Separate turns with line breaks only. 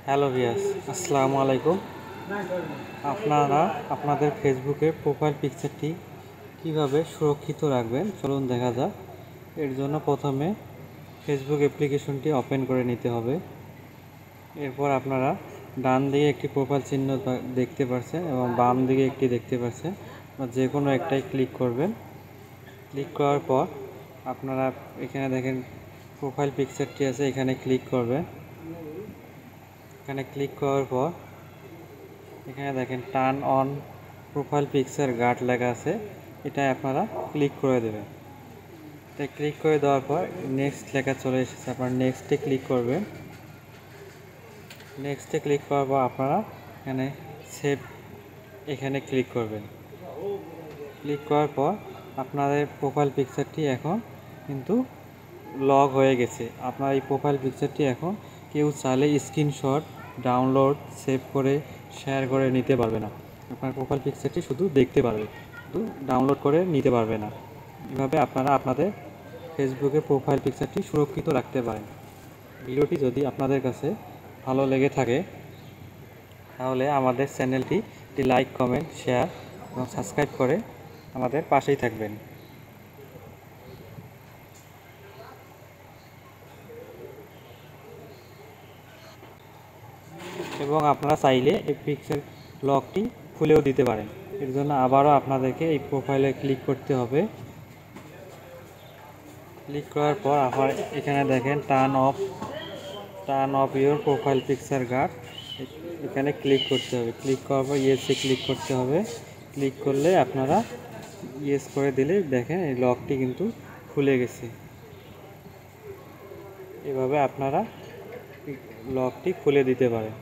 Hello ভিয়াস, আসসালামু আলাইকুম। আপনারা আপনাদের ফেসবুকের প্রোফাইল পিকচারটি কিভাবে সুরক্ষিত রাখবেন চলুন দেখা যাক। এর জন্য প্রথমে ফেসবুক অ্যাপ্লিকেশনটি ওপেন করে নিতে হবে। এরপর আপনারা ডান দিকে একটি প্রোফাইল চিহ্ন দেখতে পাচ্ছেন এবং বাম দিকে একটি দেখতে পাচ্ছেন, যে কোনো একটাই ক্লিক করবেন। ক্লিক করার পর আপনারা এখানে দেখেন প্রোফাইল পিকচারটি আছে, এখানে ক্লিক করবেন। এখানে ক্লিক করার পর এখানে দেখেন turn on profile picture guard লেখা আছে, এটা আপনারা ক্লিক করে দেবেন। এটা ক্লিক করে দেওয়ার পর নেক্সট লেখা চলে এসেছে, আপনারা নেক্সটে ক্লিক করবেন। নেক্সটে ক্লিক করার পর আপনারা এখানে সেভ এখানে ক্লিক করবেন। ক্লিক করার পর আপনাদের প্রোফাইল পিকচারটি এখন কিন্তু লগ হয়ে গেছে। আপনার এই প্রোফাইল পিকচারটি এখন কেউ চাইলে স্ক্রিনশট ডাউনলোড সেভ করে শেয়ার করে নিতে পারবে না। আপনার প্রোফাইল পিকচারটি শুধু দেখতে পারবে, শুধু ডাউনলোড করে নিতে পারবে না। এভাবে আপনারা আপনাদের ফেসবুকে প্রোফাইল পিকচারটি সুরক্ষিত রাখতে পারেন। ভিডিওটি যদি আপনাদের কাছে ভালো লেগে থাকে তাহলে আমাদের চ্যানেলটি লাইক, কমেন্ট, শেয়ার এবং সাবস্ক্রাইব করে আমাদের পাশেই থাকবেন। এবং আপনারা চাইলে এই পিক্সেল লকটি খুলেও দিতে পারেন। এর জন্য আবারও আপনাদেরকে এই প্রোফাইলে ক্লিক করতে হবে। ক্লিক করার পর আবার এখানে দেখেন turn off your profile picture guard, এখানে ক্লিক করতে হবে। ক্লিক করার পর ইয়েসে ক্লিক করতে হবে। ক্লিক করলে আপনারা ইয়েস করে দিলে দেখেন এই লকটি কিন্তু খুলে গেছে। এভাবে আপনারা লকটি খুলে দিতে পারেন।